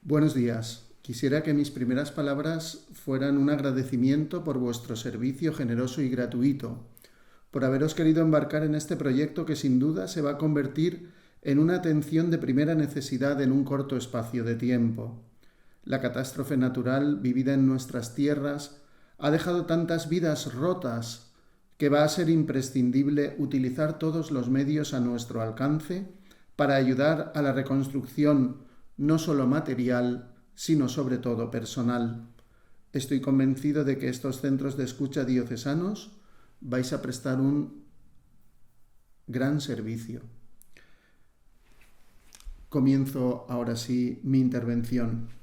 Buenos días. Quisiera que mis primeras palabras fueran un agradecimiento por vuestro servicio generoso y gratuito, por haberos querido embarcar en este proyecto que sin duda se va a convertir en una atención de primera necesidad en un corto espacio de tiempo. La catástrofe natural vivida en nuestras tierras ha dejado tantas vidas rotas que va a ser imprescindible utilizar todos los medios a nuestro alcance para ayudar a la reconstrucción no solo material, sino sobre todo personal. Estoy convencido de que estos centros de escucha diocesanos vais a prestar un gran servicio. Comienzo ahora sí mi intervención.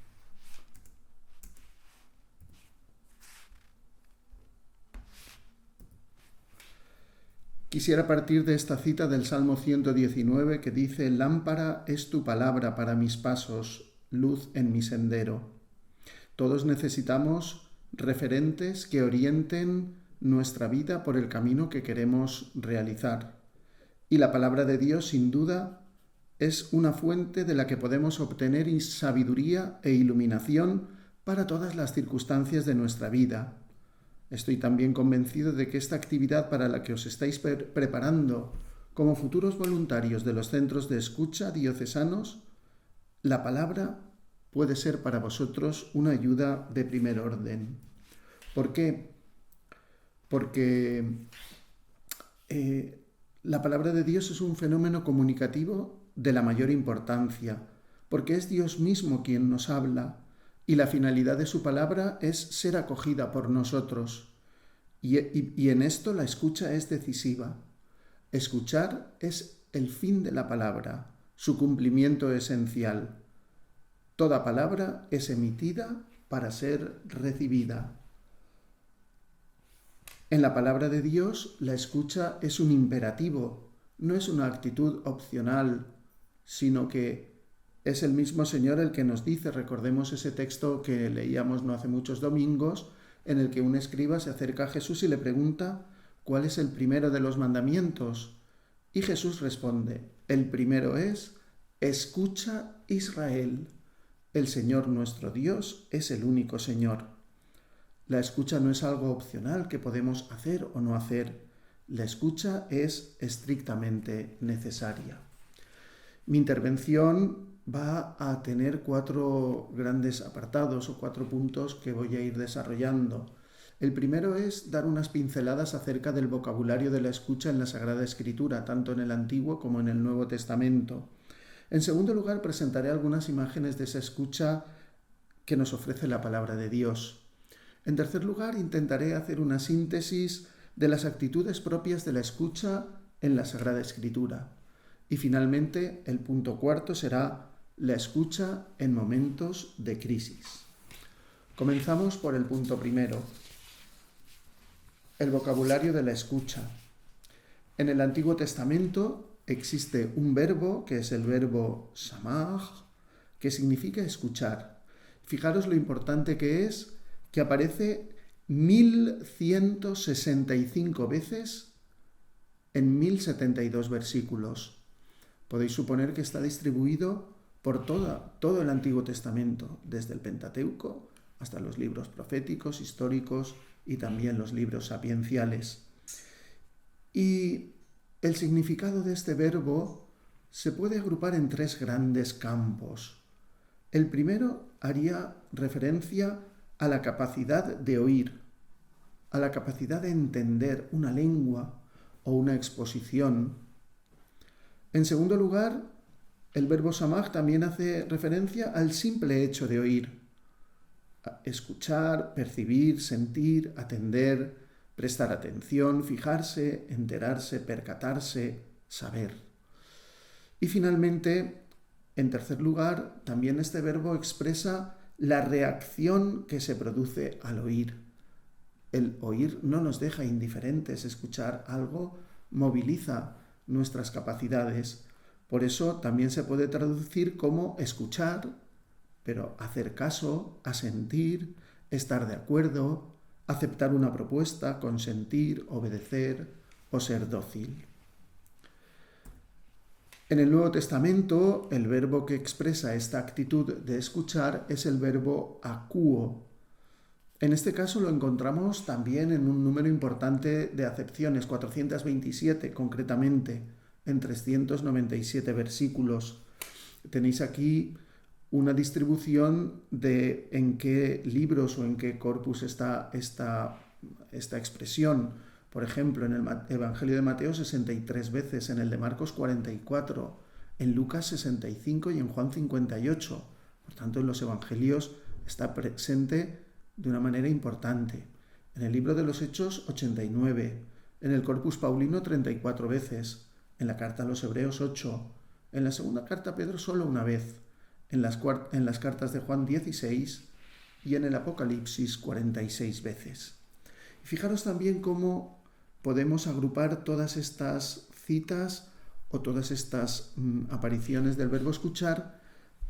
Quisiera partir de esta cita del Salmo 119 que dice: «Lámpara es tu palabra para mis pasos, luz en mi sendero». Todos necesitamos referentes que orienten nuestra vida por el camino que queremos realizar. Y la palabra de Dios, sin duda, es una fuente de la que podemos obtener sabiduría e iluminación para todas las circunstancias de nuestra vida. Estoy también convencido de que esta actividad para la que os estáis preparando como futuros voluntarios de los centros de escucha diocesanos, la palabra puede ser para vosotros una ayuda de primer orden. ¿Por qué? Porque la palabra de Dios es un fenómeno comunicativo de la mayor importancia, porque es Dios mismo quien nos habla, y la finalidad de su palabra es ser acogida por nosotros. Y en esto la escucha es decisiva. Escuchar es el fin de la palabra, su cumplimiento esencial. Toda palabra es emitida para ser recibida. En la palabra de Dios, la escucha es un imperativo, no es una actitud opcional, sino que es el mismo Señor el que nos dice, recordemos ese texto que leíamos no hace muchos domingos, en el que un escriba se acerca a Jesús y le pregunta ¿cuál es el primero de los mandamientos? Y Jesús responde, el primero es, escucha Israel, el Señor nuestro Dios es el único Señor. La escucha no es algo opcional que podemos hacer o no hacer, la escucha es estrictamente necesaria. Mi intervención va a tener 4 grandes apartados o 4 puntos que voy a ir desarrollando. El primero es dar unas pinceladas acerca del vocabulario de la escucha en la Sagrada Escritura, tanto en el Antiguo como en el Nuevo Testamento. En segundo lugar, presentaré algunas imágenes de esa escucha que nos ofrece la palabra de Dios. En tercer lugar, intentaré hacer una síntesis de las actitudes propias de la escucha en la Sagrada Escritura. Y finalmente, el punto cuarto será la escucha en momentos de crisis. Comenzamos por el punto primero, el vocabulario de la escucha. En el Antiguo Testamento existe un verbo que es el verbo samach, que significa escuchar. Fijaros lo importante que es que aparece 1165 veces en 1072 versículos. Podéis suponer que está distribuido por todo el Antiguo Testamento, desde el Pentateuco hasta los libros proféticos, históricos y también los libros sapienciales. Y el significado de este verbo se puede agrupar en 3 grandes campos. El primero haría referencia a la capacidad de oír, a la capacidad de entender una lengua o una exposición. En segundo lugar, el verbo samach también hace referencia al simple hecho de oír, escuchar, percibir, sentir, atender, prestar atención, fijarse, enterarse, percatarse, saber. Y finalmente, en tercer lugar, también este verbo expresa la reacción que se produce al oír. El oír no nos deja indiferentes, escuchar algo moviliza nuestras capacidades. Por eso también se puede traducir como escuchar, pero hacer caso, asentir, estar de acuerdo, aceptar una propuesta, consentir, obedecer o ser dócil. En el Nuevo Testamento, el verbo que expresa esta actitud de escuchar es el verbo akuo. En este caso lo encontramos también en un número importante de acepciones, 427 concretamente, en 397 versículos. Tenéis aquí una distribución de en qué libros o en qué corpus está esta expresión. Por ejemplo, en el Evangelio de Mateo 63 veces, en el de Marcos 44, en Lucas 65 y en Juan 58. Por tanto, en los Evangelios está presente de una manera importante. En el libro de los Hechos 89, en el Corpus Paulino 34 veces, en la carta a los Hebreos 8, en la segunda carta a Pedro solo una vez, en las cartas de Juan 16 y en el Apocalipsis 46 veces. Y fijaros también cómo podemos agrupar todas estas citas o todas estas apariciones del verbo escuchar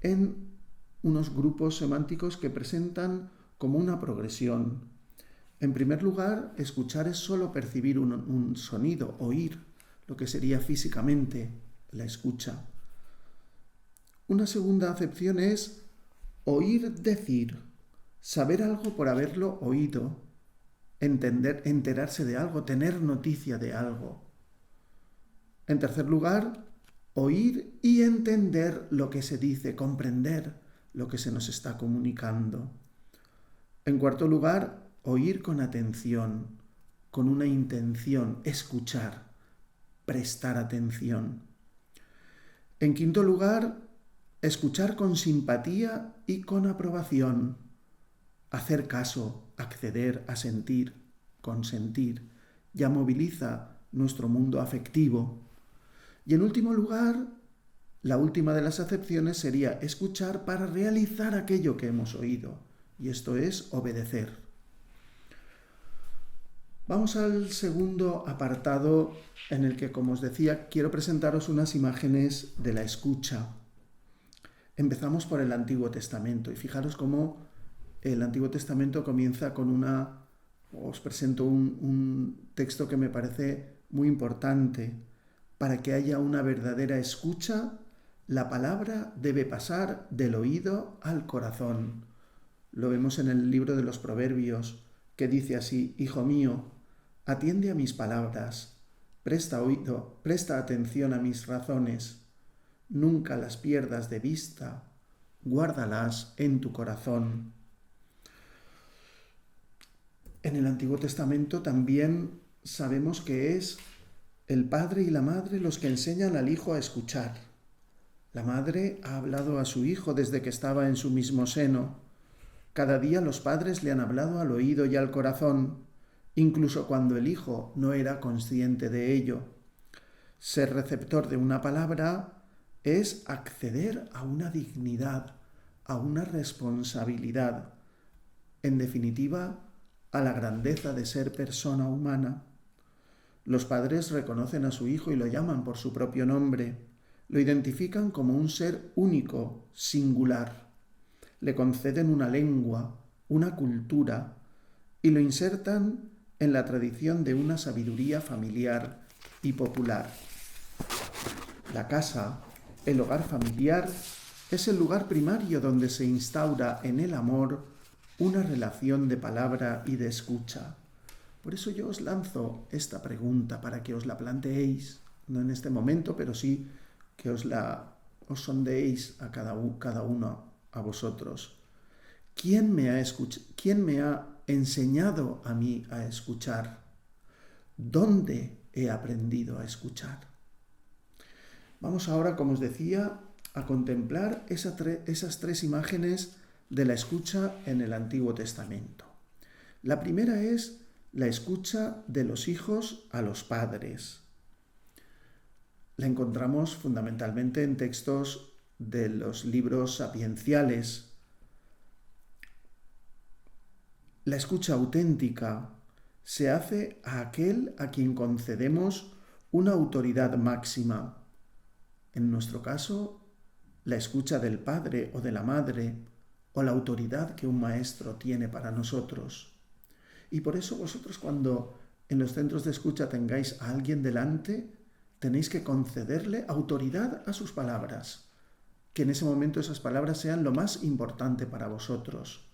en unos grupos semánticos que presentan como una progresión. En primer lugar, escuchar es solo percibir un sonido, oír, lo que sería físicamente la escucha. Una segunda acepción es oír decir, saber algo por haberlo oído, enterarse de algo, tener noticia de algo. En tercer lugar, oír y entender lo que se dice, comprender lo que se nos está comunicando. En cuarto lugar, oír con atención, con una intención, escuchar, prestar atención. En quinto lugar, escuchar con simpatía y con aprobación, hacer caso, acceder, asentir, consentir, ya moviliza nuestro mundo afectivo. Y en último lugar, la última de las acepciones sería escuchar para realizar aquello que hemos oído, y esto es obedecer. Vamos al segundo apartado en el que, como os decía, quiero presentaros unas imágenes de la escucha. Empezamos por el Antiguo Testamento y fijaros cómo el Antiguo Testamento comienza con os presento un texto que me parece muy importante. Para que haya una verdadera escucha, la palabra debe pasar del oído al corazón. Lo vemos en el libro de los Proverbios, que dice así: Hijo mío, atiende a mis palabras, presta oído, presta atención a mis razones, nunca las pierdas de vista, guárdalas en tu corazón. En el Antiguo Testamento también sabemos que es el padre y la madre los que enseñan al hijo a escuchar. La madre ha hablado a su hijo desde que estaba en su mismo seno. Cada día los padres le han hablado al oído y al corazón, incluso cuando el hijo no era consciente de ello. Ser receptor de una palabra es acceder a una dignidad, a una responsabilidad, en definitiva, a la grandeza de ser persona humana. Los padres reconocen a su hijo y lo llaman por su propio nombre, lo identifican como un ser único, singular. Le conceden una lengua, una cultura, y lo insertan en la tradición de una sabiduría familiar y popular. La casa, el hogar familiar, es el lugar primario donde se instaura en el amor una relación de palabra y de escucha. Por eso yo os lanzo esta pregunta para que os la planteéis, no en este momento, pero sí que os sondeéis a cada uno a vosotros. ¿Quién me ha enseñado a mí a escuchar? ¿Dónde he aprendido a escuchar? Vamos ahora, como os decía, a contemplar esas tres imágenes de la escucha en el Antiguo Testamento. La primera es la escucha de los hijos a los padres. La encontramos fundamentalmente en textos de los libros sapienciales. La escucha auténtica se hace a aquel a quien concedemos una autoridad máxima. En nuestro caso, la escucha del padre o de la madre, o la autoridad que un maestro tiene para nosotros. Y por eso vosotros, cuando en los centros de escucha tengáis a alguien delante, tenéis que concederle autoridad a sus palabras, que en ese momento esas palabras sean lo más importante para vosotros.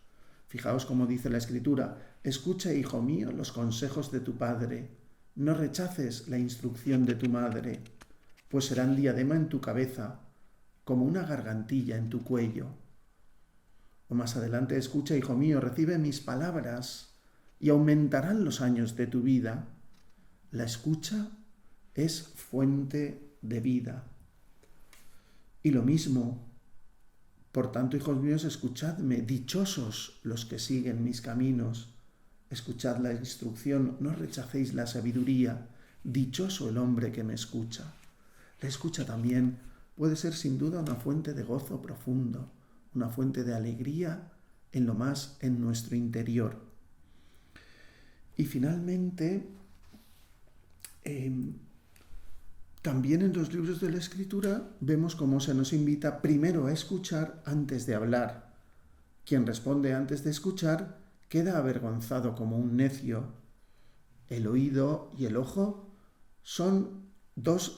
Fijaos cómo dice la Escritura: escucha, hijo mío, los consejos de tu padre, no rechaces la instrucción de tu madre, pues serán diadema en tu cabeza, como una gargantilla en tu cuello. O más adelante: escucha, hijo mío, recibe mis palabras y aumentarán los años de tu vida. La escucha es fuente de vida. Y lo mismo, por tanto, hijos míos, escuchadme, dichosos los que siguen mis caminos. Escuchad la instrucción, no rechacéis la sabiduría. Dichoso el hombre que me escucha. La escucha también puede ser sin duda una fuente de gozo profundo, una fuente de alegría en lo más en nuestro interior. Y finalmente, también en los libros de la Escritura vemos cómo se nos invita primero a escuchar antes de hablar. Quien responde antes de escuchar queda avergonzado como un necio. El oído y el ojo son dos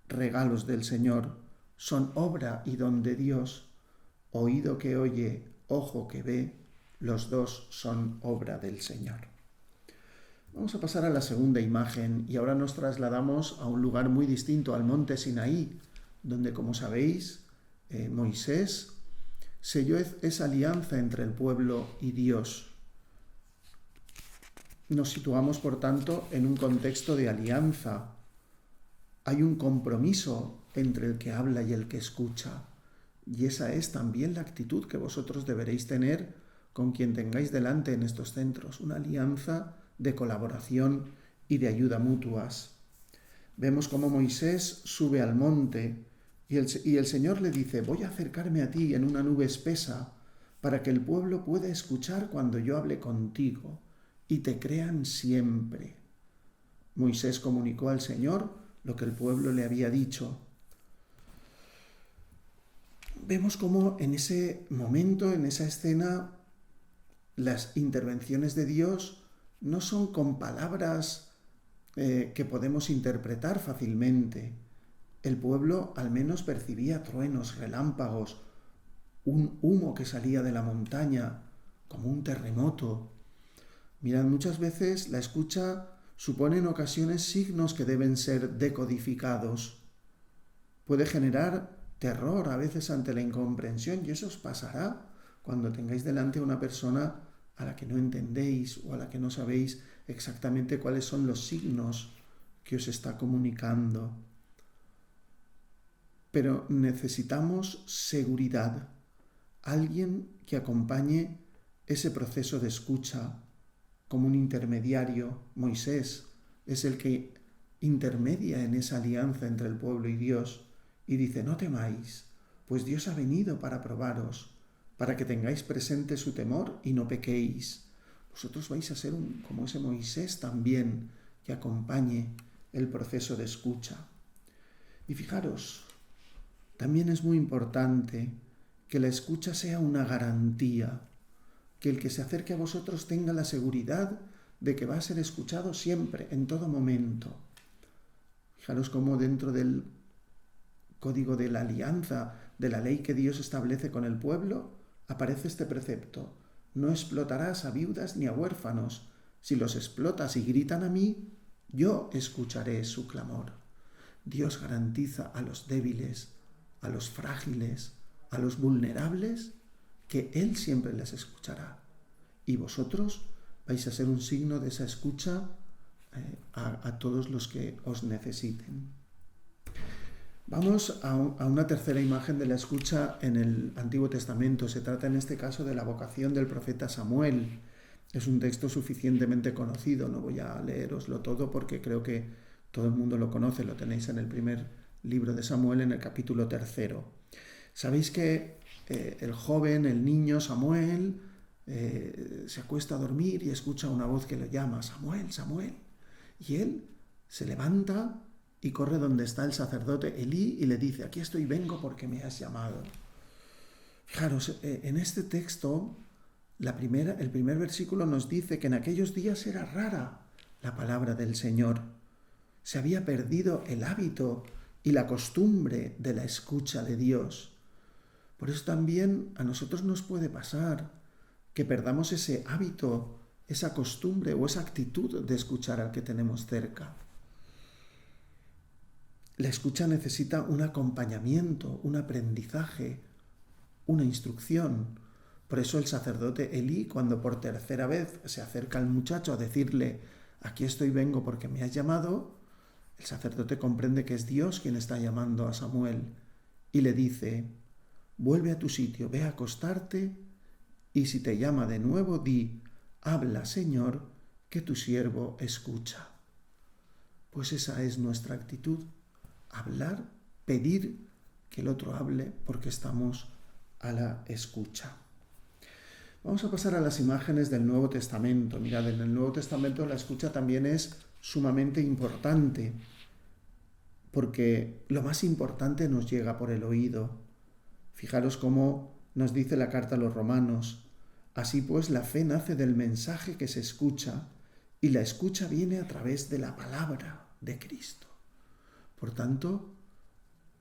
regalos del Señor, son obra y don de Dios. Oído que oye, ojo que ve, los dos son obra del Señor. Vamos a pasar a la segunda imagen y ahora nos trasladamos a un lugar muy distinto, al monte Sinaí, donde, como sabéis, Moisés selló esa alianza entre el pueblo y Dios. Nos situamos, por tanto, en un contexto de alianza. Hay un compromiso entre el que habla y el que escucha. Y esa es también la actitud que vosotros deberéis tener con quien tengáis delante en estos centros, una alianza de colaboración y de ayuda mutuas. Vemos cómo Moisés sube al monte y el Señor le dice: voy a acercarme a ti en una nube espesa para que el pueblo pueda escuchar cuando yo hable contigo y te crean siempre. Moisés comunicó al Señor lo que el pueblo le había dicho. Vemos cómo en ese momento, en esa escena, las intervenciones de Dios no son con palabras que podemos interpretar fácilmente. El pueblo al menos percibía truenos, relámpagos, un humo que salía de la montaña, como un terremoto. Mirad, muchas veces la escucha supone en ocasiones signos que deben ser decodificados. Puede generar terror a veces ante la incomprensión, y eso os pasará cuando tengáis delante a una persona a la que no entendéis o a la que no sabéis exactamente cuáles son los signos que os está comunicando. Pero necesitamos seguridad, alguien que acompañe ese proceso de escucha como un intermediario. Moisés es el que intermedia en esa alianza entre el pueblo y Dios y dice: no temáis, pues Dios ha venido para probaros, para que tengáis presente su temor y no pequéis. Vosotros vais a ser como ese Moisés también, que acompañe el proceso de escucha. Y fijaros, también es muy importante que la escucha sea una garantía, que el que se acerque a vosotros tenga la seguridad de que va a ser escuchado siempre, en todo momento. Fijaros cómo dentro del código de la alianza, de la ley que Dios establece con el pueblo, aparece este precepto: no explotarás a viudas ni a huérfanos. Si los explotas y gritan a mí, yo escucharé su clamor. Dios garantiza a los débiles, a los frágiles, a los vulnerables, que Él siempre les escuchará. Y vosotros vais a ser un signo de esa escucha a todos los que os necesiten. Vamos a una tercera imagen de la escucha en el Antiguo Testamento. Se trata en este caso de la vocación del profeta Samuel. Es un texto suficientemente conocido, no voy a leeroslo todo porque creo que todo el mundo lo conoce, lo tenéis en el primer libro de Samuel, en el capítulo 3. Sabéis que el joven, el niño Samuel, se acuesta a dormir y escucha una voz que le llama: Samuel, Samuel. Y él se levanta y corre donde está el sacerdote Elí y le dice: aquí estoy, vengo porque me has llamado. Fijaros, en este texto, el primer versículo nos dice que en aquellos días era rara la palabra del Señor. Se había perdido el hábito y la costumbre de la escucha de Dios. Por eso también a nosotros nos puede pasar que perdamos ese hábito, esa costumbre o esa actitud de escuchar al que tenemos cerca. La escucha necesita un acompañamiento, un aprendizaje, una instrucción. Por eso el sacerdote Elí, cuando por tercera vez se acerca al muchacho a decirle, aquí estoy, vengo porque me has llamado, el sacerdote comprende que es Dios quien está llamando a Samuel y le dice, vuelve a tu sitio, ve a acostarte y si te llama de nuevo, di, habla, Señor, que tu siervo escucha. Pues esa es nuestra actitud, hablar, pedir que el otro hable porque estamos a la escucha. Vamos a pasar a las imágenes del Nuevo Testamento. Mirad, en el Nuevo Testamento la escucha también es sumamente importante, porque lo más importante nos llega por el oído. Fijaros cómo nos dice la carta a los Romanos. Así pues, la fe nace del mensaje que se escucha, y la escucha viene a través de la palabra de Cristo. Por tanto,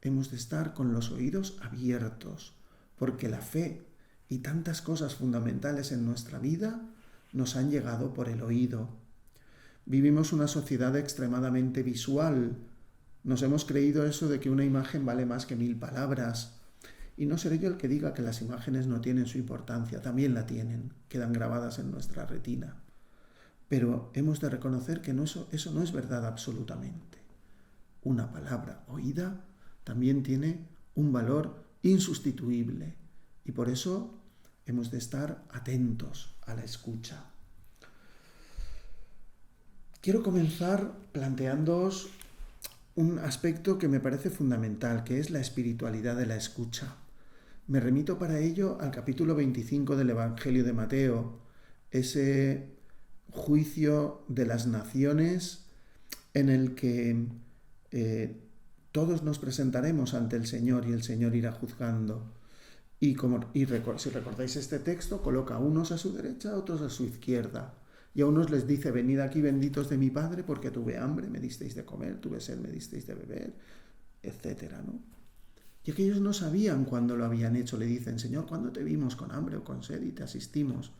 hemos de estar con los oídos abiertos, porque la fe y tantas cosas fundamentales en nuestra vida nos han llegado por el oído. Vivimos una sociedad extremadamente visual. Nos hemos creído eso de que una imagen vale más que 1000 palabras. Y no seré yo el que diga que las imágenes no tienen su importancia, también la tienen, quedan grabadas en nuestra retina. Pero hemos de reconocer que eso no es verdad absolutamente. Una palabra oída también tiene un valor insustituible y por eso hemos de estar atentos a la escucha. Quiero comenzar planteándoos un aspecto que me parece fundamental, que es la espiritualidad de la escucha. Me remito para ello al capítulo 25 del Evangelio de Mateo, ese juicio de las naciones en el que todos nos presentaremos ante el Señor y el Señor irá juzgando. Si recordáis este texto, coloca a unos a su derecha, a otros a su izquierda. Y a unos les dice, venid aquí benditos de mi Padre, porque tuve hambre, me disteis de comer, tuve sed, me disteis de beber, etcétera, ¿no? Y aquellos no sabían cuándo lo habían hecho. Le dicen, Señor, ¿cuándo te vimos con hambre o con sed y te asistimos?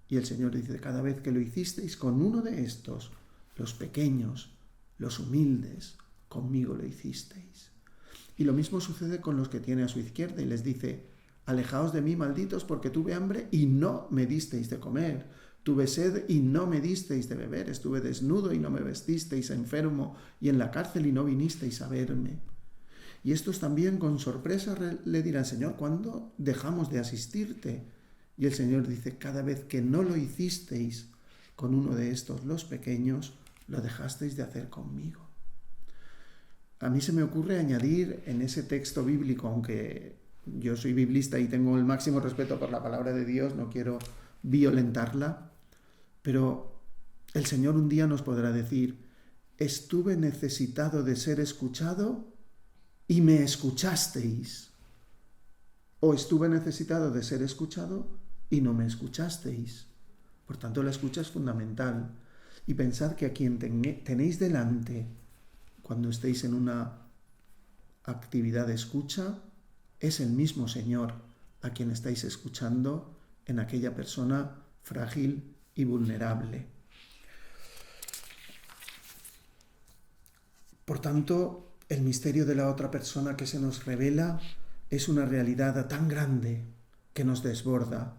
Y el Señor dice, cada vez que lo hicisteis con uno de estos, los pequeños, los humildes, conmigo lo hicisteis. Y lo mismo sucede con los que tiene a su izquierda y les dice, alejaos de mí, malditos, porque tuve hambre y no me disteis de comer. Tuve sed y no me disteis de beber. Estuve desnudo y no me vestisteis, enfermo y en la cárcel y no vinisteis a verme. Y estos también con sorpresa le dirán, Señor, ¿cuándo dejamos de asistirte? Y el Señor dice, cada vez que no lo hicisteis con uno de estos, los pequeños, lo dejasteis de hacer conmigo. A mí se me ocurre añadir en ese texto bíblico, aunque yo soy biblista y tengo el máximo respeto por la palabra de Dios, no quiero violentarla, pero el Señor un día nos podrá decir, estuve necesitado de ser escuchado y me escuchasteis. O estuve necesitado de ser escuchado y no me escuchasteis. Por tanto, la escucha es fundamental. Y pensad que a quien tenéis delante cuando estéis en una actividad de escucha, es el mismo Señor a quien estáis escuchando en aquella persona frágil y vulnerable. Por tanto, el misterio de la otra persona que se nos revela es una realidad tan grande que nos desborda.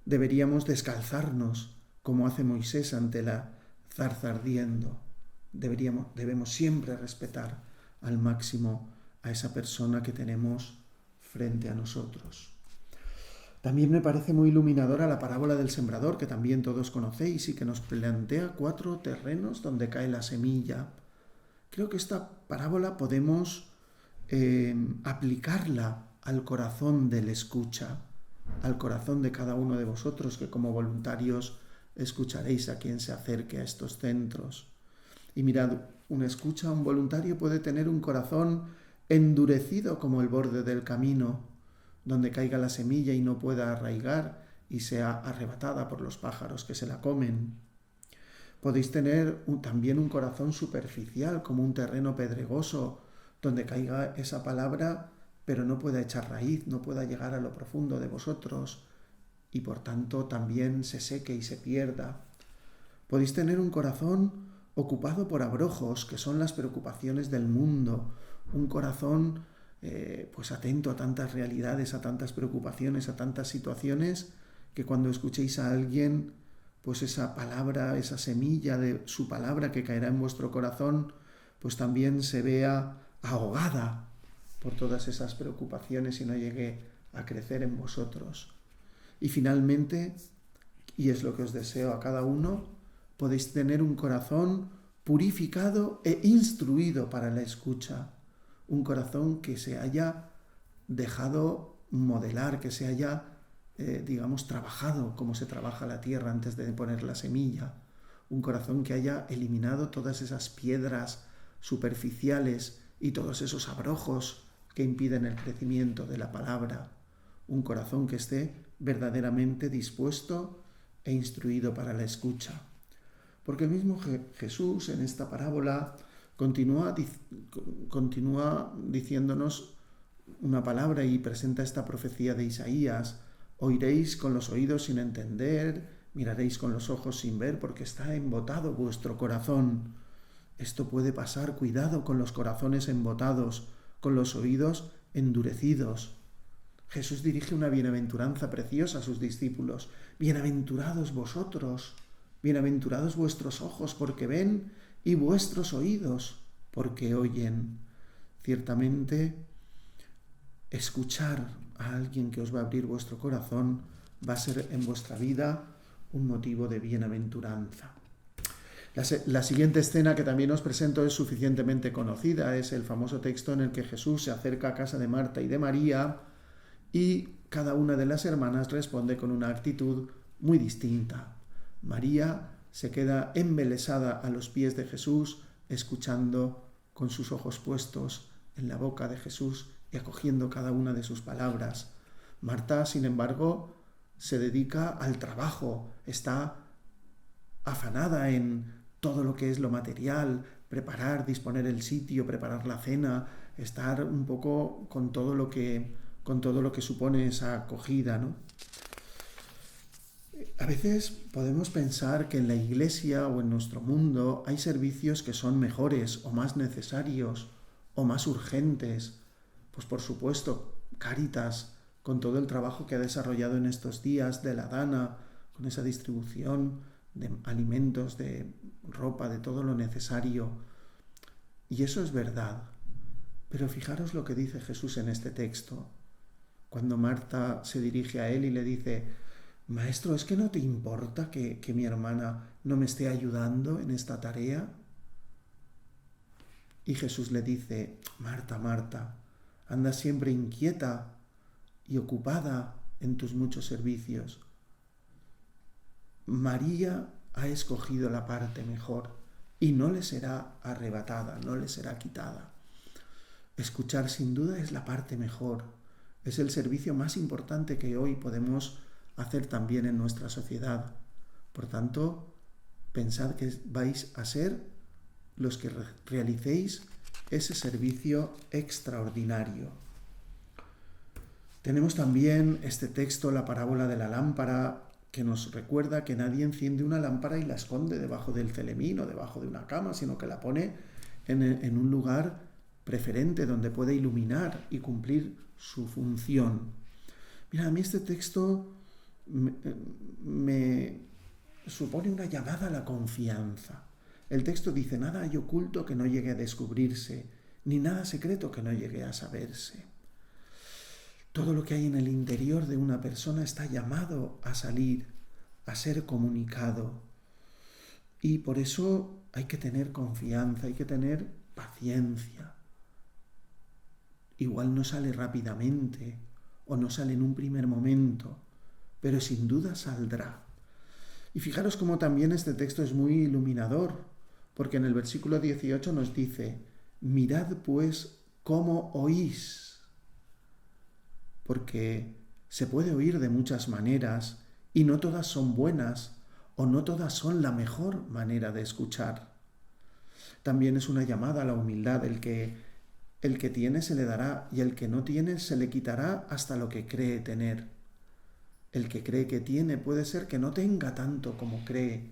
Deberíamos descalzarnos como hace Moisés ante la zarza ardiendo. Debemos siempre respetar al máximo a esa persona que tenemos frente a nosotros. También me parece muy iluminadora la parábola del sembrador, que también todos conocéis y que nos plantea 4 terrenos donde cae la semilla. Creo que esta parábola podemos aplicarla al corazón del escucha, al corazón de cada uno de vosotros que como voluntarios escucharéis a quien se acerque a estos centros. Y mirad, un voluntario puede tener un corazón endurecido como el borde del camino, donde caiga la semilla y no pueda arraigar y sea arrebatada por los pájaros que se la comen. Podéis tener también un corazón superficial, como un terreno pedregoso, donde caiga esa palabra, pero no pueda echar raíz, no pueda llegar a lo profundo de vosotros, y por tanto también se seque y se pierda. Podéis tener un corazón ocupado por abrojos, que son las preocupaciones del mundo, un corazón pues atento a tantas realidades, a tantas preocupaciones, a tantas situaciones, que cuando escuchéis a alguien, pues esa palabra, esa semilla de su palabra que caerá en vuestro corazón, pues también se vea ahogada por todas esas preocupaciones y no llegue a crecer en vosotros. Y finalmente, y es lo que os deseo a cada uno, podéis tener un corazón purificado e instruido para la escucha, un corazón que se haya dejado modelar, que se haya, trabajado como se trabaja la tierra antes de poner la semilla, un corazón que haya eliminado todas esas piedras superficiales y todos esos abrojos que impiden el crecimiento de la palabra, un corazón que esté verdaderamente dispuesto e instruido para la escucha. Porque el mismo Jesús en esta parábola continúa diciéndonos una palabra y presenta esta profecía de Isaías: oiréis con los oídos sin entender, miraréis con los ojos sin ver, porque está embotado vuestro corazón. Esto puede pasar, cuidado con los corazones embotados, con los oídos endurecidos. Jesús dirige una bienaventuranza preciosa a sus discípulos. Bienaventurados vosotros, bienaventurados vuestros ojos porque ven y vuestros oídos porque oyen. Ciertamente, escuchar a alguien que os va a abrir vuestro corazón va a ser en vuestra vida un motivo de bienaventuranza. La siguiente escena que también os presento es suficientemente conocida. Es el famoso texto en el que Jesús se acerca a casa de Marta y de María y cada una de las hermanas responde con una actitud muy distinta. María se queda embelesada a los pies de Jesús, escuchando con sus ojos puestos en la boca de Jesús y acogiendo cada una de sus palabras. Marta, sin embargo, se dedica al trabajo, está afanada en todo lo que es lo material, preparar, disponer el sitio, preparar la cena, estar un poco con todo lo que supone esa acogida, ¿no? A veces podemos pensar que en la iglesia o en nuestro mundo hay servicios que son mejores o más necesarios o más urgentes. Pues por supuesto, Cáritas, con todo el trabajo que ha desarrollado en estos días de la Dana, con esa distribución de alimentos, de ropa, de todo lo necesario. Y eso es verdad. Pero fijaros lo que dice Jesús en este texto. Cuando Marta se dirige a él y le dice: Maestro, ¿es que no te importa que mi hermana no me esté ayudando en esta tarea? Y Jesús le dice: Marta, Marta, andas siempre inquieta y ocupada en tus muchos servicios. María ha escogido la parte mejor y no le será arrebatada, no le será quitada. Escuchar sin duda es la parte mejor, es el servicio más importante que hoy podemos hacer también en nuestra sociedad. Por tanto, pensad que vais a ser los que realicéis ese servicio extraordinario. Tenemos también este texto, la parábola de la lámpara, que nos recuerda que nadie enciende una lámpara y la esconde debajo del celemín o debajo de una cama, sino que la pone en un lugar preferente donde puede iluminar y cumplir su función. Mira, a mí este texto me supone una llamada a la confianza. El texto dice: nada hay oculto que no llegue a descubrirse, ni nada secreto que no llegue a saberse. Todo lo que hay en el interior de una persona está llamado a salir, a ser comunicado. Y por eso hay que tener confianza, hay que tener paciencia. Igual no sale rápidamente o no sale en un primer momento, pero sin duda saldrá. Y fijaros cómo también este texto es muy iluminador, porque en el versículo 18 nos dice: mirad pues cómo oís. Porque se puede oír de muchas maneras y no todas son buenas, o no todas son la mejor manera de escuchar. También es una llamada a la humildad. El que tiene se le dará y el que no tiene se le quitará hasta lo que cree tener. El que cree que tiene puede ser que no tenga tanto como cree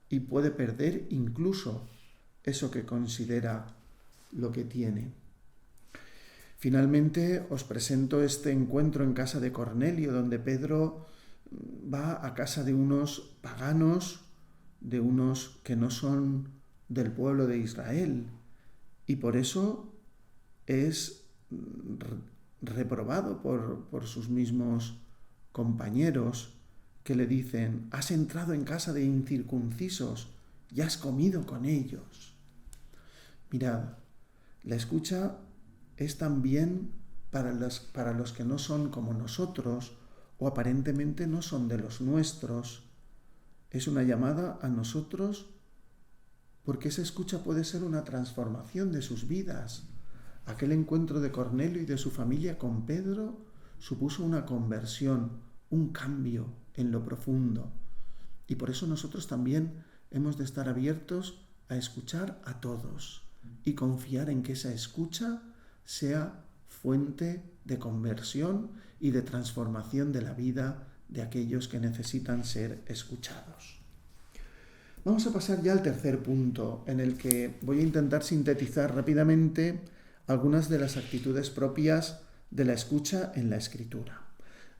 y puede perder incluso eso que considera lo que tiene. Finalmente os presento este encuentro en casa de Cornelio, donde Pedro va a casa de unos paganos, de unos que no son del pueblo de Israel, y por eso es reprobado por sus mismos compañeros, que le dicen: has entrado en casa de incircuncisos y has comido con ellos. Mirad, la escucha es también para los que no son como nosotros o aparentemente no son de los nuestros. Es una llamada a nosotros porque esa escucha puede ser una transformación de sus vidas. Aquel encuentro de Cornelio y de su familia con Pedro supuso una conversión, un cambio en lo profundo. Y por eso nosotros también hemos de estar abiertos a escuchar a todos y confiar en que esa escucha sea fuente de conversión y de transformación de la vida de aquellos que necesitan ser escuchados. Vamos a pasar ya al tercer punto, en el que voy a intentar sintetizar rápidamente algunas de las actitudes propias de la escucha en la Escritura.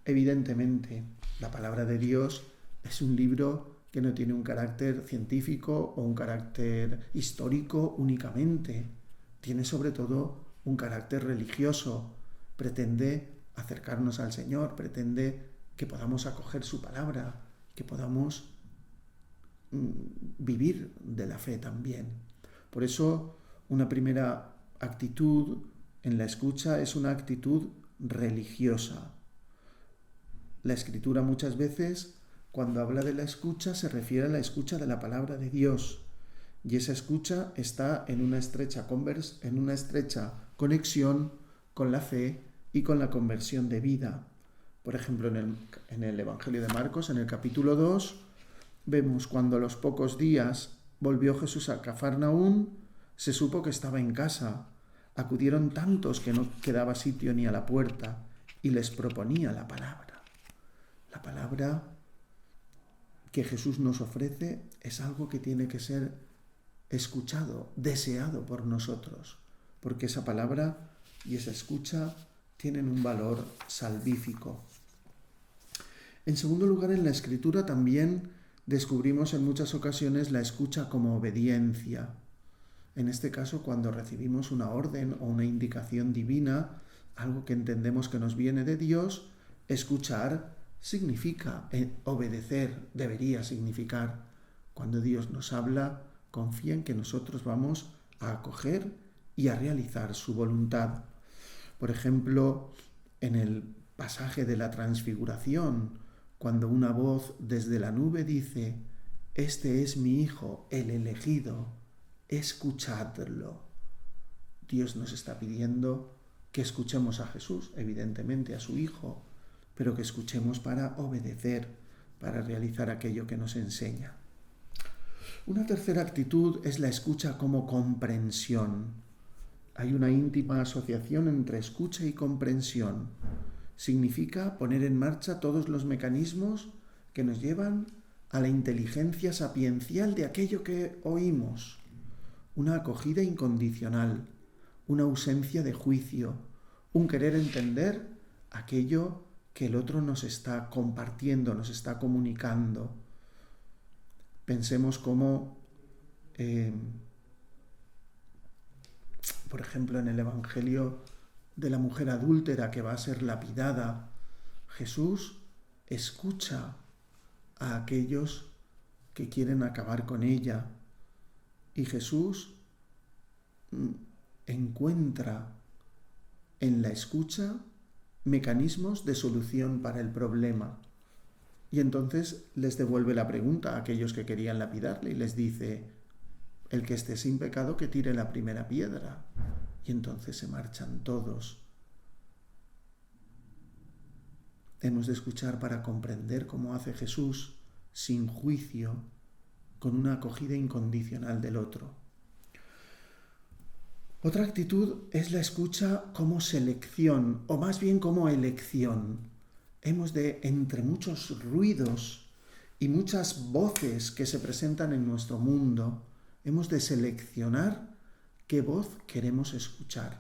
Evidentemente, la palabra de Dios es un libro que no tiene un carácter científico o un carácter histórico únicamente. Tiene sobre todo un carácter religioso. Pretende acercarnos al Señor, pretende que podamos acoger su palabra, que podamos vivir de la fe también. Por eso, una primera actitud en la escucha es una actitud religiosa. La Escritura muchas veces, cuando habla de la escucha, se refiere a la escucha de la palabra de Dios. Y esa escucha está en una estrecha conexión con la fe y con la conversión de vida. Por ejemplo, en el Evangelio de Marcos, en el capítulo 2, vemos cuando a los pocos días volvió Jesús a Cafarnaún, se supo que estaba en casa. Acudieron tantos que no quedaba sitio ni a la puerta y les proponía la palabra. La palabra que Jesús nos ofrece es algo que tiene que ser escuchado, deseado por nosotros, porque esa palabra y esa escucha tienen un valor salvífico. En segundo lugar, en la Escritura también descubrimos en muchas ocasiones la escucha como obediencia. En este caso, cuando recibimos una orden o una indicación divina, algo que entendemos que nos viene de Dios, escuchar significa obedecer, debería significar. Cuando Dios nos habla, confía en que nosotros vamos a acoger y a realizar su voluntad. Por ejemplo, en el pasaje de la Transfiguración, cuando una voz desde la nube dice: este es mi Hijo, el elegido, escuchadlo. Dios nos está pidiendo que escuchemos a Jesús, evidentemente a su Hijo, pero que escuchemos para obedecer, para realizar aquello que nos enseña. Una tercera actitud es la escucha como comprensión. Hay una íntima asociación entre escucha y comprensión. Significa poner en marcha todos los mecanismos que nos llevan a la inteligencia sapiencial de aquello que oímos. Una acogida incondicional, una ausencia de juicio, un querer entender aquello que el otro nos está compartiendo, nos está comunicando. Pensemos cómo, por ejemplo, en el Evangelio de la mujer adúltera que va a ser lapidada, Jesús escucha a aquellos que quieren acabar con ella y Jesús encuentra en la escucha mecanismos de solución para el problema. Y entonces les devuelve la pregunta a aquellos que querían lapidarle y les dice: el que esté sin pecado que tire la primera piedra. Y entonces se marchan todos. Hemos de escuchar para comprender cómo hace Jesús sin juicio, con una acogida incondicional del otro. Otra actitud es la escucha como selección, o más bien como elección. Hemos de, entre muchos ruidos y muchas voces que se presentan en nuestro mundo, hemos de seleccionar qué voz queremos escuchar.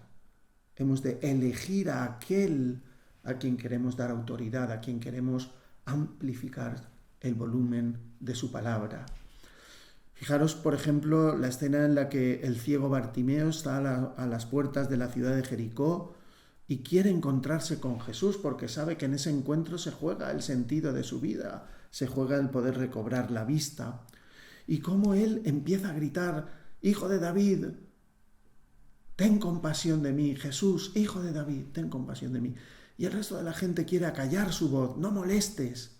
Hemos de elegir a aquel a quien queremos dar autoridad, a quien queremos amplificar el volumen de su palabra. Fijaros, por ejemplo, la escena en la que el ciego Bartimeo está a las puertas de la ciudad de Jericó y quiere encontrarse con Jesús porque sabe que en ese encuentro se juega el sentido de su vida, se juega el poder recobrar la vista. Y cómo él empieza a gritar: «Hijo de David, ten compasión de mí, Jesús, hijo de David, ten compasión de mí». Y el resto de la gente quiere acallar su voz: «No molestes,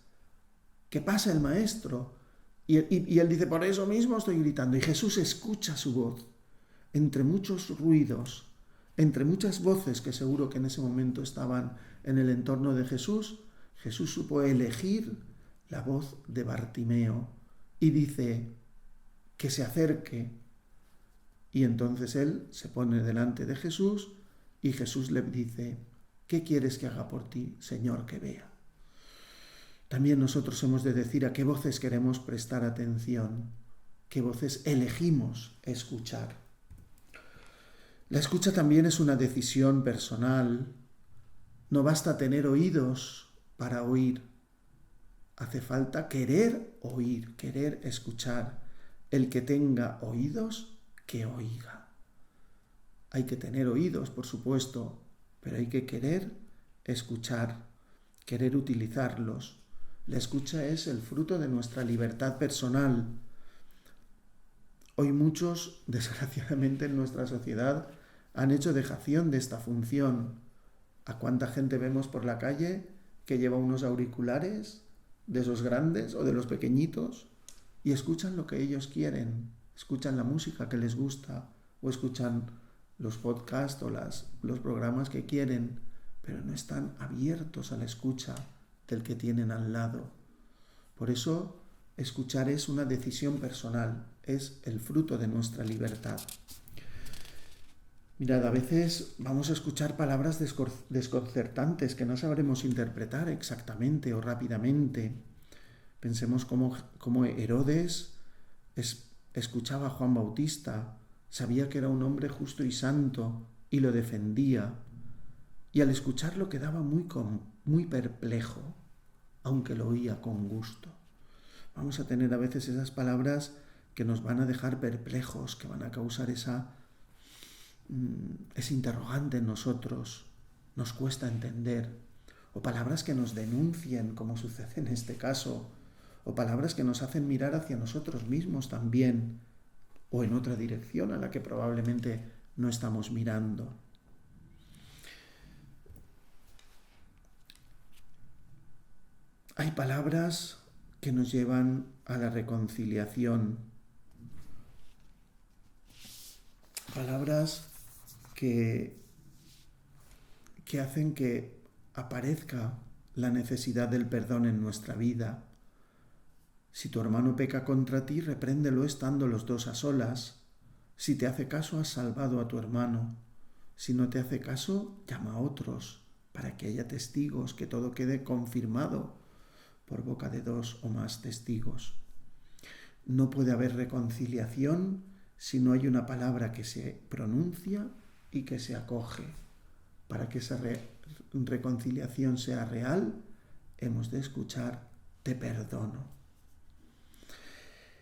que pase el maestro». Y él dice: «Por eso mismo estoy gritando». Y Jesús escucha su voz. Entre muchos ruidos, entre muchas voces que seguro que en ese momento estaban en el entorno de Jesús, Jesús supo elegir la voz de Bartimeo y dice que se acerque. Y entonces él se pone delante de Jesús y Jesús le dice: «¿Qué quieres que haga por ti, Señor, que vea?». También nosotros hemos de decir a qué voces queremos prestar atención, qué voces elegimos escuchar. La escucha también es una decisión personal. No basta tener oídos para oír. Hace falta querer oír, querer escuchar. El que tenga oídos, que oiga. Hay que tener oídos, por supuesto, pero hay que querer escuchar, querer utilizarlos. La escucha es el fruto de nuestra libertad personal. Hoy muchos, desgraciadamente en nuestra sociedad, han hecho dejación de esta función. ¿A cuánta gente vemos por la calle que lleva unos auriculares, de esos grandes o de los pequeñitos, y escuchan lo que ellos quieren? Escuchan la música que les gusta o escuchan los podcasts o los programas que quieren, pero no están abiertos a la escucha del que tienen al lado. Por eso, escuchar es una decisión personal, es el fruto de nuestra libertad. Mirad, a veces vamos a escuchar palabras desconcertantes que no sabremos interpretar exactamente o rápidamente. Pensemos cómo Herodes escuchaba a Juan Bautista, sabía que era un hombre justo y santo y lo defendía. Y al escucharlo quedaba muy perplejo, aunque lo oía con gusto. Vamos a tener a veces esas palabras que nos van a dejar perplejos, que van a causar ese interrogante en nosotros. Nos cuesta entender. O palabras que nos denuncien, como sucede en este caso. O palabras que nos hacen mirar hacia nosotros mismos también, o en otra dirección a la que probablemente no estamos mirando. Hay palabras que nos llevan a la reconciliación, palabras que hacen que aparezca la necesidad del perdón en nuestra vida. Si tu hermano peca contra ti, repréndelo estando los dos a solas. Si te hace caso, has salvado a tu hermano. Si no te hace caso, llama a otros, para que haya testigos, que todo quede confirmado por boca de 2 o más testigos. No puede haber reconciliación si no hay una palabra que se pronuncia y que se acoge. Para que esa reconciliación sea real, hemos de escuchar: te perdono.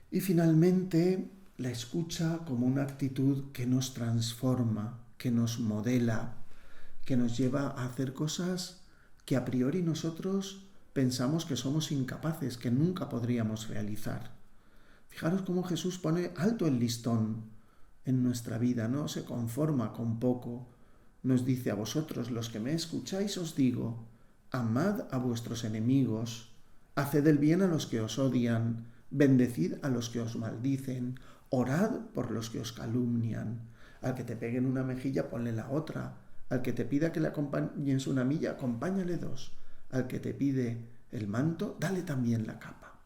Y finalmente, la escucha como una actitud que nos transforma, que nos modela, que nos lleva a hacer cosas que a priori nosotros pensamos que somos incapaces, que nunca podríamos realizar. Fijaros cómo Jesús pone alto el listón en nuestra vida, no se conforma con poco. Nos dice: a vosotros los que me escucháis os digo, amad a vuestros enemigos, haced el bien a los que os odian, bendecid a los que os maldicen, orad por los que os calumnian. Al que te peguen una mejilla, ponle la otra. Al que te pida que le acompañes una milla, acompáñale 2. Al que te pide el manto, dale también la capa.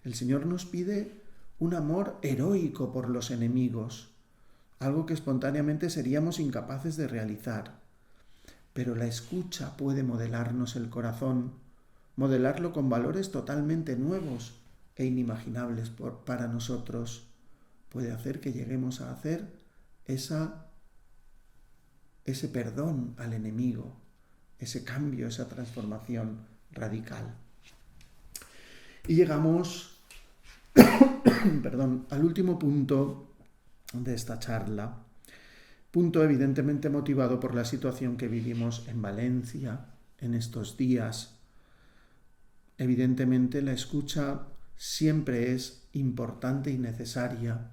El Señor nos pide un amor heroico por los enemigos, algo que espontáneamente seríamos incapaces de realizar. Pero la escucha puede modelarnos el corazón, modelarlo con valores totalmente nuevos e inimaginables para nosotros. Puede hacer que lleguemos a hacer ese perdón al enemigo, ese cambio, esa transformación radical. Y llegamos al último punto de esta charla, punto evidentemente motivado por la situación que vivimos en Valencia en estos días. Evidentemente la escucha siempre es importante y necesaria,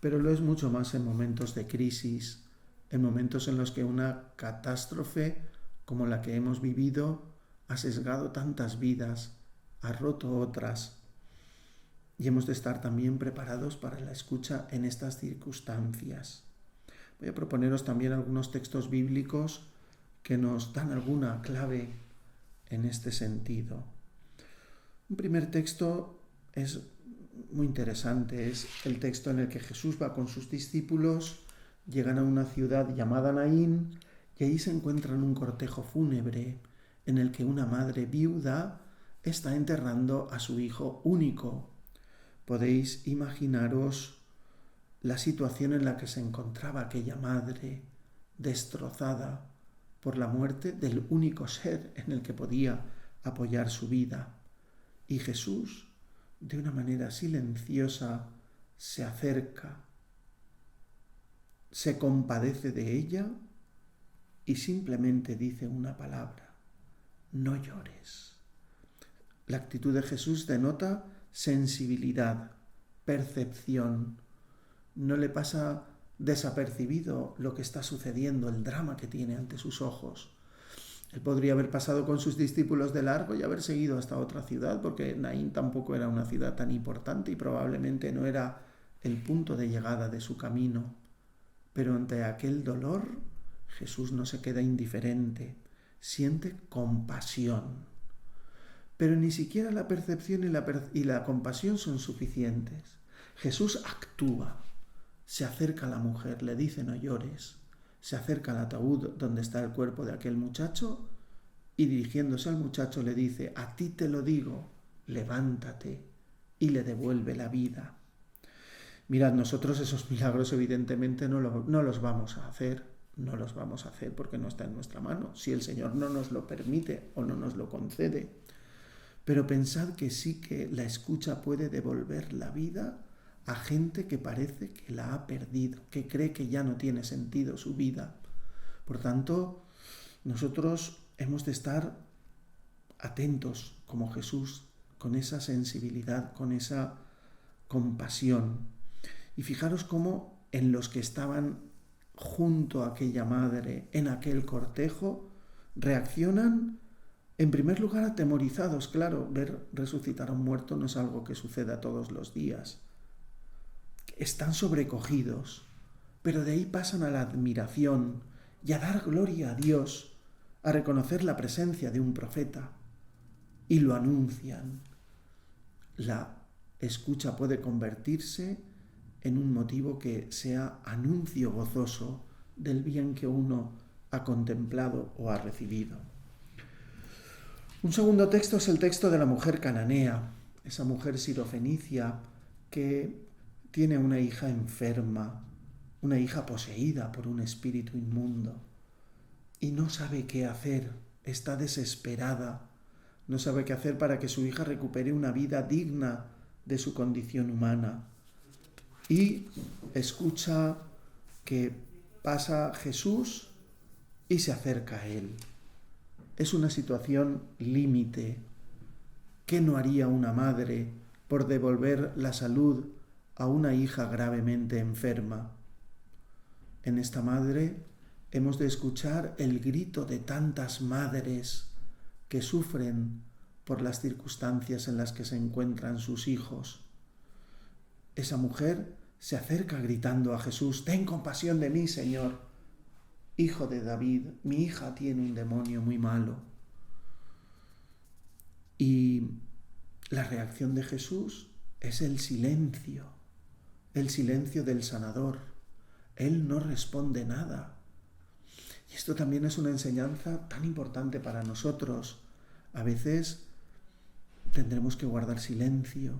pero lo es mucho más en momentos de crisis, en momentos en los que una catástrofe como la que hemos vivido ha sesgado tantas vidas, ha roto otras, y hemos de estar también preparados para la escucha en estas circunstancias. Voy a proponeros también algunos textos bíblicos que nos dan alguna clave en este sentido. Un primer texto es muy interesante, es el texto en el que Jesús va con sus discípulos, llegan a una ciudad llamada Naín y ahí se encuentran un cortejo fúnebre en el que una madre viuda está enterrando a su hijo único. Podéis imaginaros la situación en la que se encontraba aquella madre, destrozada por la muerte del único ser en el que podía apoyar su vida. Y Jesús, de una manera silenciosa, se acerca, se compadece de ella y simplemente dice una palabra: no llores. La actitud de Jesús denota sensibilidad, percepción. No le pasa desapercibido lo que está sucediendo, el drama que tiene ante sus ojos. Él podría haber pasado con sus discípulos de largo y haber seguido hasta otra ciudad, porque Naín tampoco era una ciudad tan importante y probablemente no era el punto de llegada de su camino. Pero ante aquel dolor, Jesús no se queda indiferente, siente compasión. Pero ni siquiera la percepción y la compasión son suficientes. Jesús actúa, se acerca a la mujer, le dice: no llores. Se acerca al ataúd donde está el cuerpo de aquel muchacho y dirigiéndose al muchacho le dice: a ti te lo digo, levántate, y le devuelve la vida. Mirad, nosotros esos milagros evidentemente no los vamos a hacer, porque no está en nuestra mano, si el Señor no nos lo permite o no nos lo concede. Pero pensad que sí que la escucha puede devolver la vida a gente que parece que la ha perdido, que cree que ya no tiene sentido su vida. Por tanto, nosotros hemos de estar atentos como Jesús, con esa sensibilidad, con esa compasión. Y fijaros cómo en los que estaban junto a aquella madre, en aquel cortejo, reaccionan en primer lugar atemorizados. Claro, ver resucitar a un muerto no es algo que suceda todos los días. Están sobrecogidos, pero de ahí pasan a la admiración y a dar gloria a Dios, a reconocer la presencia de un profeta, y lo anuncian. La escucha puede convertirse en un motivo que sea anuncio gozoso del bien que uno ha contemplado o ha recibido. Un segundo texto es el texto de la mujer cananea, esa mujer sirofenicia que tiene una hija enferma, una hija poseída por un espíritu inmundo, y no sabe qué hacer, está desesperada, no sabe qué hacer para que su hija recupere una vida digna de su condición humana. Y escucha que pasa Jesús y se acerca a él. Es una situación límite. ¿Qué no haría una madre por devolver la salud a una hija gravemente enferma? En esta madre hemos de escuchar el grito de tantas madres que sufren por las circunstancias en las que se encuentran sus hijos. Esa mujer se acerca gritando a Jesús: ten compasión de mí, Señor, hijo de David, mi hija tiene un demonio muy malo. Y la reacción de Jesús es el silencio del sanador. Él no responde nada. Y esto también es una enseñanza tan importante para nosotros. A veces tendremos que guardar silencio,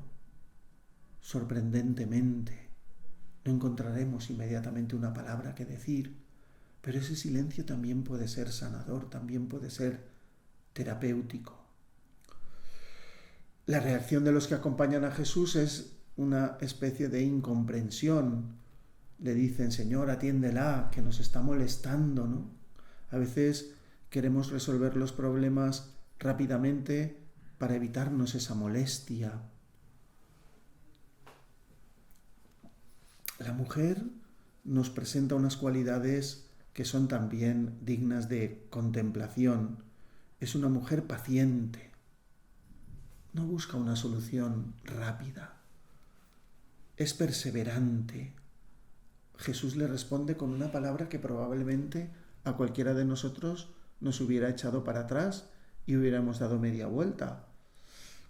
sorprendentemente. No encontraremos inmediatamente una palabra que decir, pero ese silencio también puede ser sanador, también puede ser terapéutico. La reacción de los que acompañan a Jesús es una especie de incomprensión. Le dicen, Señor, atiéndela, que nos está molestando, ¿no? A veces queremos resolver los problemas rápidamente para evitarnos esa molestia. La mujer nos presenta unas cualidades que son también dignas de contemplación. Es una mujer paciente. No busca una solución rápida. Es perseverante. Jesús le responde con una palabra que probablemente a cualquiera de nosotros nos hubiera echado para atrás y hubiéramos dado media vuelta.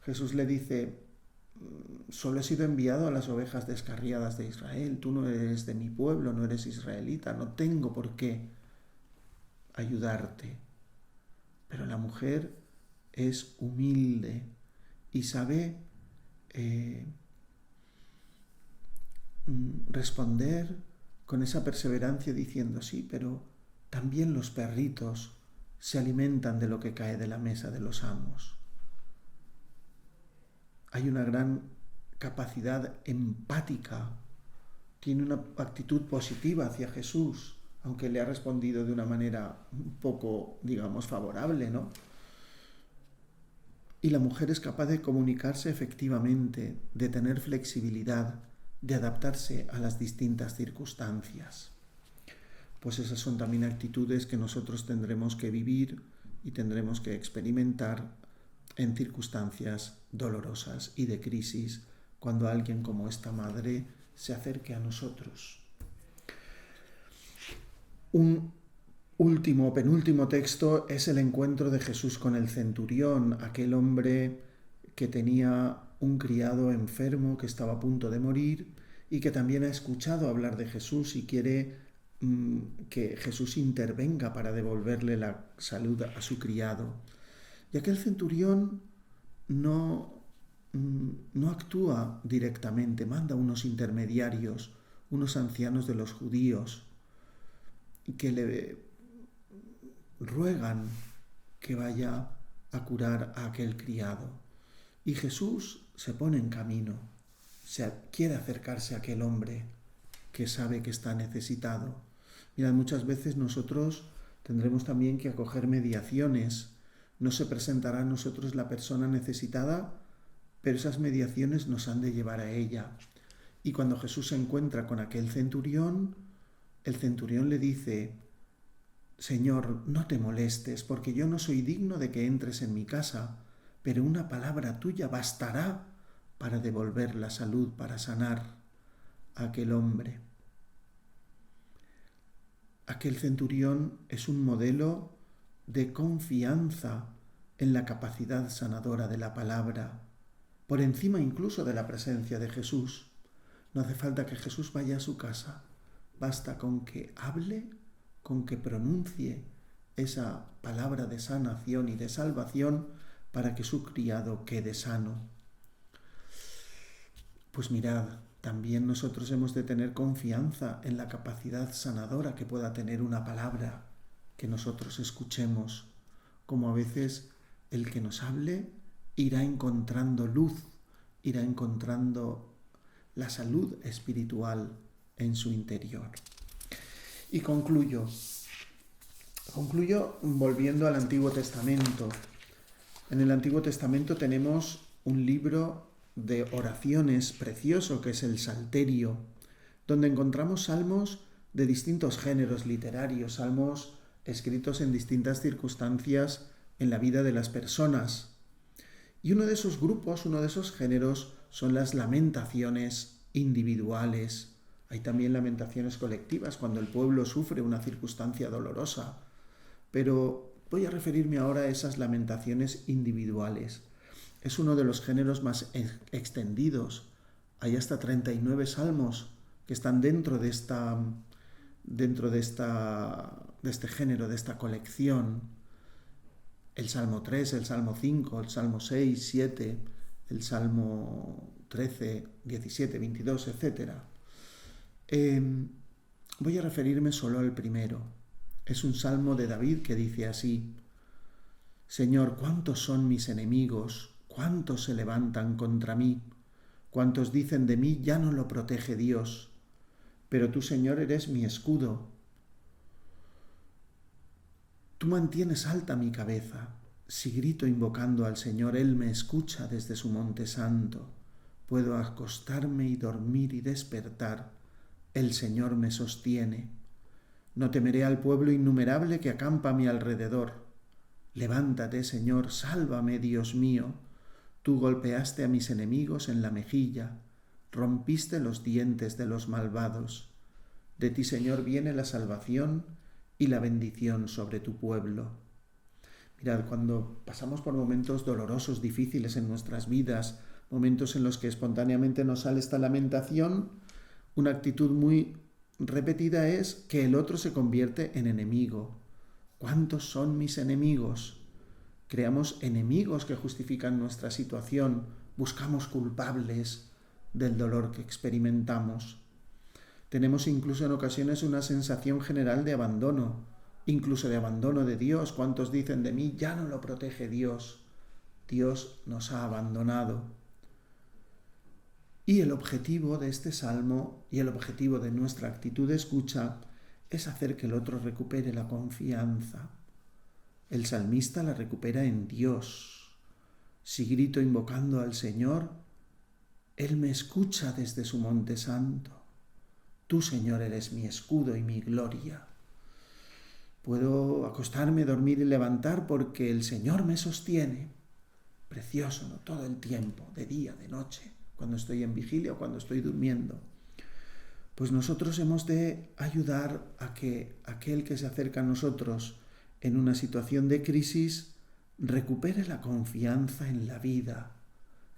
Jesús le dice, solo he sido enviado a las ovejas descarriadas de Israel. Tú no eres de mi pueblo, no eres israelita, no tengo por qué ayudarte. Pero la mujer es humilde y sabe responder con esa perseverancia diciendo, sí, pero también los perritos se alimentan de lo que cae de la mesa de los amos. Hay una gran capacidad empática, tiene una actitud positiva hacia Jesús, aunque le ha respondido de una manera un poco, digamos, favorable, ¿no? Y la mujer es capaz de comunicarse efectivamente, de tener flexibilidad, de adaptarse a las distintas circunstancias. Pues esas son también actitudes que nosotros tendremos que vivir y tendremos que experimentar en circunstancias dolorosas y de crisis, cuando alguien como esta madre se acerque a nosotros. Un penúltimo texto es el encuentro de Jesús con el centurión, aquel hombre que tenía un criado enfermo que estaba a punto de morir y que también ha escuchado hablar de Jesús y quiere que Jesús intervenga para devolverle la salud a su criado. Y aquel centurión no actúa directamente, manda unos intermediarios, unos ancianos de los judíos, que le ruegan que vaya a curar a aquel criado. Y Jesús se pone en camino, quiere acercarse a aquel hombre que sabe que está necesitado. Mirad, muchas veces nosotros tendremos también que acoger mediaciones. No se presentará a nosotros la persona necesitada, pero esas mediaciones nos han de llevar a ella. Y cuando Jesús se encuentra con aquel centurión, el centurión le dice, Señor, no te molestes, porque yo no soy digno de que entres en mi casa, pero una palabra tuya bastará para devolver la salud, para sanar a aquel hombre. Aquel centurión es un modelo de confianza en la capacidad sanadora de la palabra, por encima incluso de la presencia de Jesús. No hace falta que Jesús vaya a su casa, basta con que hable, con que pronuncie esa palabra de sanación y de salvación para que su criado quede sano. Pues mirad, también nosotros hemos de tener confianza en la capacidad sanadora que pueda tener una palabra que nosotros escuchemos, como a veces el que nos hable irá encontrando luz, irá encontrando la salud espiritual en su interior. Y concluyo volviendo al Antiguo Testamento. En el Antiguo Testamento tenemos un libro de oraciones precioso que es el Salterio, donde encontramos salmos de distintos géneros literarios, salmos escritos en distintas circunstancias en la vida de las personas. Y uno de esos grupos, uno de esos géneros son las lamentaciones individuales. Hay también lamentaciones colectivas cuando el pueblo sufre una circunstancia dolorosa. Pero voy a referirme ahora a esas lamentaciones individuales. Es uno de los géneros más extendidos. Hay hasta 39 salmos que están dentro de este género, de esta colección. El Salmo 3, el Salmo 5, el Salmo 6, 7, el Salmo 13, 17, 22, etc. Voy a referirme solo al primero. Es un salmo de David que dice así: Señor, ¿cuántos son mis enemigos? ¿Cuántos se levantan contra mí? ¿Cuántos dicen de mí, ya no lo protege Dios? Pero tú, Señor, eres mi escudo. Tú mantienes alta mi cabeza. Si grito invocando al Señor, Él me escucha desde su monte santo. Puedo acostarme y dormir y despertar. El Señor me sostiene. No temeré al pueblo innumerable que acampa a mi alrededor. Levántate, Señor, sálvame, Dios mío. Tú golpeaste a mis enemigos en la mejilla, rompiste los dientes de los malvados. De ti, Señor, viene la salvación y la bendición sobre tu pueblo. Mirad, cuando pasamos por momentos dolorosos, difíciles en nuestras vidas, momentos en los que espontáneamente nos sale esta lamentación, una actitud muy repetida es que el otro se convierte en enemigo. ¿Cuántos son mis enemigos? Creamos enemigos que justifican nuestra situación, buscamos culpables del dolor que experimentamos. Tenemos incluso en ocasiones una sensación general de abandono, incluso de abandono de Dios. ¿Cuántos dicen de mí, ya no lo protege Dios? Dios nos ha abandonado. Y el objetivo de este salmo y el objetivo de nuestra actitud de escucha es hacer que el otro recupere la confianza. El salmista la recupera en Dios. Si grito invocando al Señor, Él me escucha desde su monte santo. Tú, Señor, eres mi escudo y mi gloria. Puedo acostarme, dormir y levantar porque el Señor me sostiene. Precioso, ¿no? Todo el tiempo, de día, de noche, cuando estoy en vigilia o cuando estoy durmiendo. Pues nosotros hemos de ayudar a que aquel que se acerca a nosotros en una situación de crisis recupere la confianza en la vida,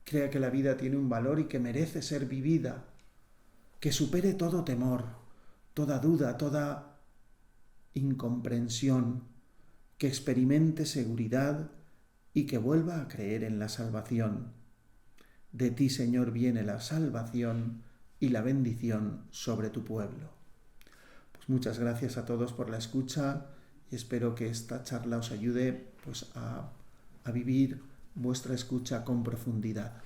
crea que la vida tiene un valor y que merece ser vivida, que supere todo temor, toda duda, toda incomprensión, que experimente seguridad y que vuelva a creer en la salvación. De ti, Señor, viene la salvación y la bendición sobre tu pueblo. Pues muchas gracias a todos por la escucha y espero que esta charla os ayude a vivir vuestra escucha con profundidad.